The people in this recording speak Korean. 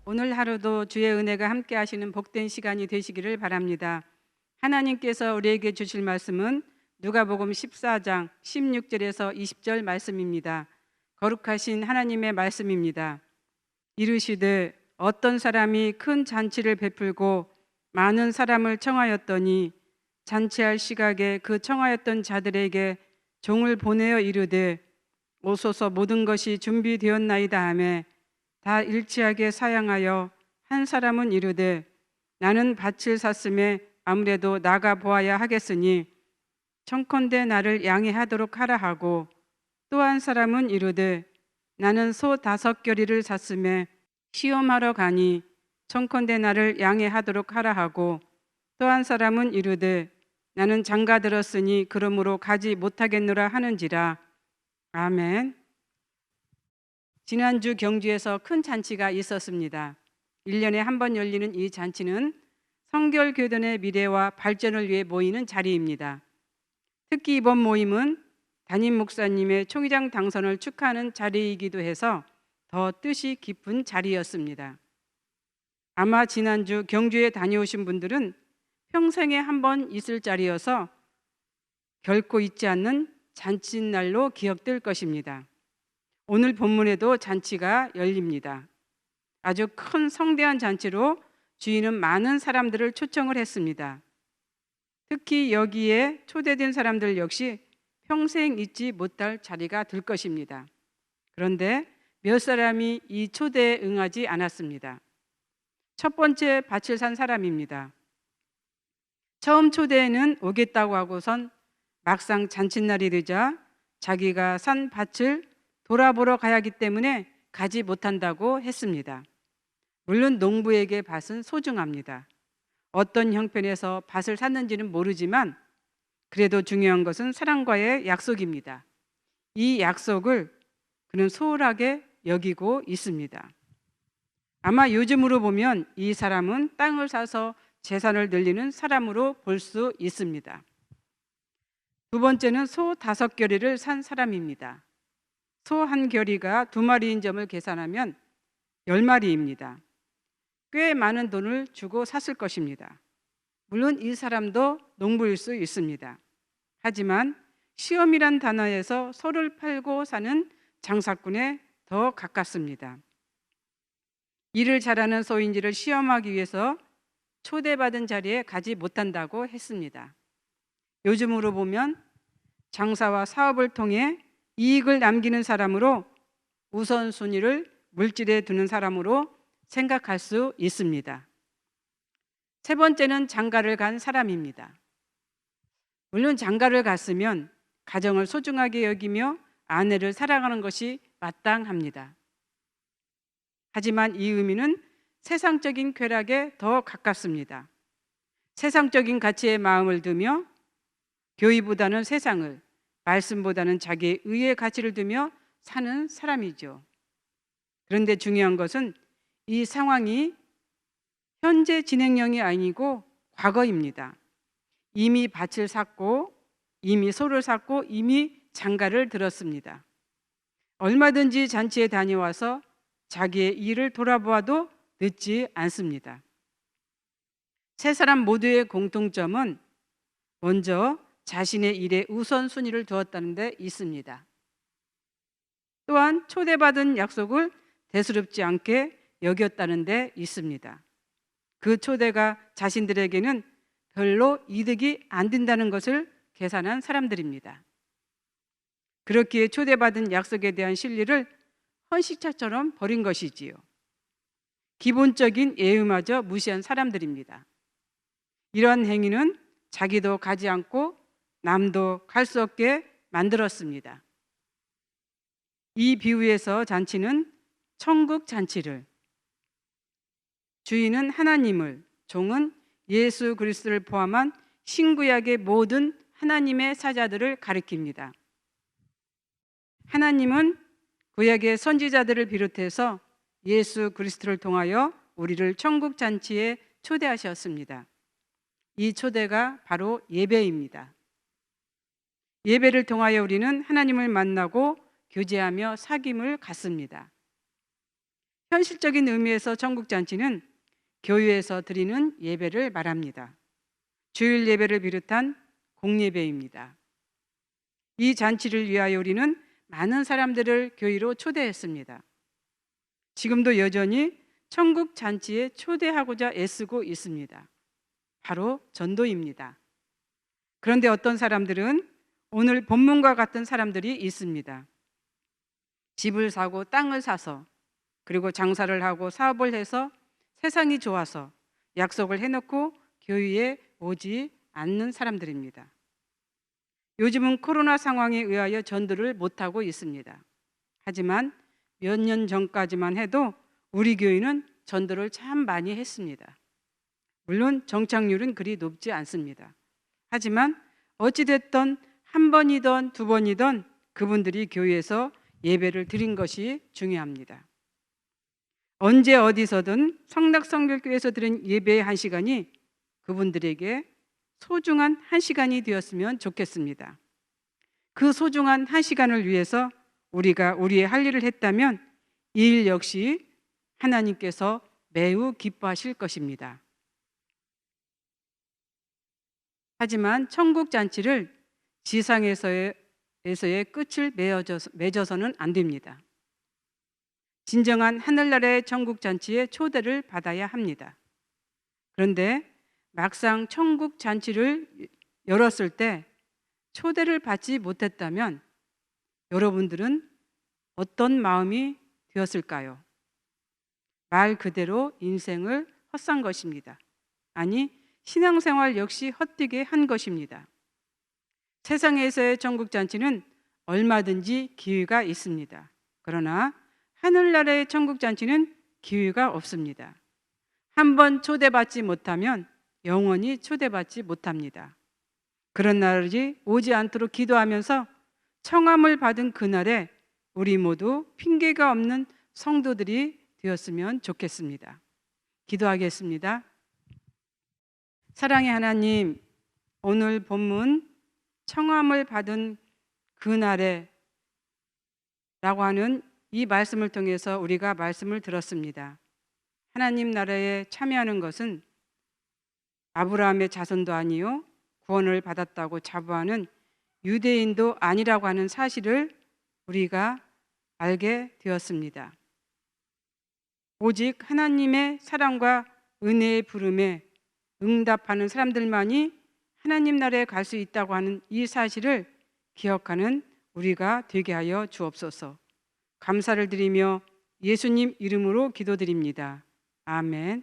오늘 하루도 주의 은혜가 함께 하시는 복된 시간이 되시기를 바랍니다. 하나님께서 우리에게 주실 말씀은 누가복음 14장 16절에서 20절 말씀입니다. 거룩하신 하나님의 말씀입니다. 이르시되 어떤 사람이 큰 잔치를 베풀고 많은 사람을 청하였더니 잔치할 시각에 그 청하였던 자들에게 종을 보내어 이르되 오소서 모든 것이 준비되었나이다 하매 다 일치하게 사양하여 한 사람은 이르되 나는 밭을 샀음에 아무래도 나가 보아야 하겠으니 청컨대 나를 양해하도록 하라 하고 또 한 사람은 이르되 나는 소 5겨리를 샀음에 시험하러 가니 청컨대 나를 양해하도록 하라 하고 또 한 사람은 이르되 나는 장가 들었으니 그러므로 가지 못하겠노라 하는지라. 아멘. 지난주 경주에서 큰 잔치가 있었습니다. 1년에 한 번 열리는 이 잔치는 성결교단의 미래와 발전을 위해 모이는 자리입니다. 특히 이번 모임은 담임 목사님의 총회장 당선을 축하하는 자리이기도 해서 더 뜻이 깊은 자리였습니다. 아마 지난주 경주에 다녀오신 분들은 평생에 한 번 있을 자리여서 결코 잊지 않는 잔칫날로 기억될 것입니다. 오늘 본문에도 잔치가 열립니다. 아주 큰 성대한 잔치로 주인은 많은 사람들을 초청을 했습니다. 특히 여기에 초대된 사람들 역시 평생 잊지 못할 자리가 될 것입니다. 그런데 몇 사람이 이 초대에 응하지 않았습니다. 첫 번째 밭을 산 사람입니다. 처음 초대에는 오겠다고 하고선 막상 잔칫날이 되자 자기가 산 밭을 돌아보러 가야 하기 때문에 가지 못한다고 했습니다. 물론 농부에게 밭은 소중합니다. 어떤 형편에서 밭을 샀는지는 모르지만 그래도 중요한 것은 사람과의 약속입니다. 이 약속을 그는 소홀하게 여기고 있습니다. 아마 요즘으로 보면 이 사람은 땅을 사서 재산을 늘리는 사람으로 볼 수 있습니다. 두 번째는 소 5겨리를 산 사람입니다. 소 한 겨리가 2마리인 점을 계산하면 10마리입니다. 꽤 많은 돈을 주고 샀을 것입니다. 물론 이 사람도 농부일 수 있습니다. 하지만 시험이란 단어에서 소를 팔고 사는 장사꾼에 더 가깝습니다. 일을 잘하는 소인지를 시험하기 위해서 초대받은 자리에 가지 못한다고 했습니다. 요즘으로 보면 장사와 사업을 통해 이익을 남기는 사람으로 우선순위를 물질에 두는 사람으로 생각할 수 있습니다. 세 번째는 장가를 간 사람입니다. 물론 장가를 갔으면 가정을 소중하게 여기며 아내를 사랑하는 것이 마땅합니다. 하지만 이 의미는 세상적인 쾌락에 더 가깝습니다. 세상적인 가치에 마음을 두며 교의보다는 세상을, 말씀보다는 자기의 의의 가치를 두며 사는 사람이죠. 그런데 중요한 것은 이 상황이 현재 진행형이 아니고 과거입니다. 이미 밭을 샀고 이미 소를 샀고 이미 장가를 들었습니다. 얼마든지 잔치에 다녀와서 자기의 일을 돌아보아도 늦지 않습니다. 세 사람 모두의 공통점은 먼저 자신의 일에 우선순위를 두었다는 데 있습니다. 또한 초대받은 약속을 대수롭지 않게 여겼다는 데 있습니다. 그 초대가 자신들에게는 별로 이득이 안 된다는 것을 계산한 사람들입니다. 그렇기에 초대받은 약속에 대한 신뢰를 헌식차처럼 버린 것이지요. 기본적인 예의마저 무시한 사람들입니다. 이러한 행위는 자기도 가지 않고 남도 갈 수 없게 만들었습니다. 이 비유에서 잔치는 천국 잔치를, 주인은 하나님을, 종은 예수 그리스도를 포함한 신구약의 모든 하나님의 사자들을 가리킵니다. 하나님은 구약의 선지자들을 비롯해서 예수 그리스도를 통하여 우리를 천국 잔치에 초대하셨습니다. 이 초대가 바로 예배입니다. 예배를 통하여 우리는 하나님을 만나고 교제하며 사귐을 갖습니다. 현실적인 의미에서 천국잔치는 교회에서 드리는 예배를 말합니다. 주일 예배를 비롯한 공예배입니다. 이 잔치를 위하여 우리는 많은 사람들을 교회로 초대했습니다. 지금도 여전히 천국 잔치에 초대하고자 애쓰고 있습니다. 바로 전도입니다. 그런데 어떤 사람들은 오늘 본문과 같은 사람들이 있습니다. 집을 사고 땅을 사서 그리고 장사를 하고 사업을 해서 세상이 좋아서 약속을 해놓고 교회에 오지 않는 사람들입니다. 요즘은 코로나 상황에 의하여 전도를 못하고 있습니다. 하지만 몇 년 전까지만 해도 우리 교회는 전도를 참 많이 했습니다. 물론 정착률은 그리 높지 않습니다. 하지만 어찌됐든 한 번이든 두 번이든 그분들이 교회에서 예배를 드린 것이 중요합니다. 언제 어디서든 성락성결교회에서 드린 예배의 한 시간이 그분들에게 소중한 한 시간이 되었으면 좋겠습니다. 그 소중한 한 시간을 위해서 우리가 우리의 할 일을 했다면 이 일 역시 하나님께서 매우 기뻐하실 것입니다. 하지만 천국 잔치를 지상에서의 끝을 맺어서는 안 됩니다. 진정한 하늘나라의 천국 잔치에 초대를 받아야 합니다. 그런데 막상 천국 잔치를 열었을 때 초대를 받지 못했다면 여러분들은 어떤 마음이 되었을까요? 말 그대로 인생을 헛산 것입니다. 아니, 신앙생활 역시 헛되게 한 것입니다. 세상에서의 천국 잔치는 얼마든지 기회가 있습니다. 그러나 하늘나라의 천국 잔치는 기회가 없습니다. 한번 초대받지 못하면 영원히 초대받지 못합니다. 그런 날이 오지 않도록 기도하면서 청함을 받은 그날에 우리 모두 핑계가 없는 성도들이 되었으면 좋겠습니다. 기도하겠습니다. 사랑의 하나님, 오늘 본문 청함을 받은 그날에 라고 하는 이 말씀을 통해서 우리가 말씀을 들었습니다. 하나님 나라에 참여하는 것은 아브라함의 자손도 아니요 구원을 받았다고 자부하는 유대인도 아니라고 하는 사실을 우리가 알게 되었습니다. 오직 하나님의 사랑과 은혜의 부름에 응답하는 사람들만이 하나님 나라에 갈 수 있다고 하는 이 사실을 기억하는 우리가 되게 하여 주옵소서. 감사를 드리며 예수님 이름으로 기도드립니다. 아멘.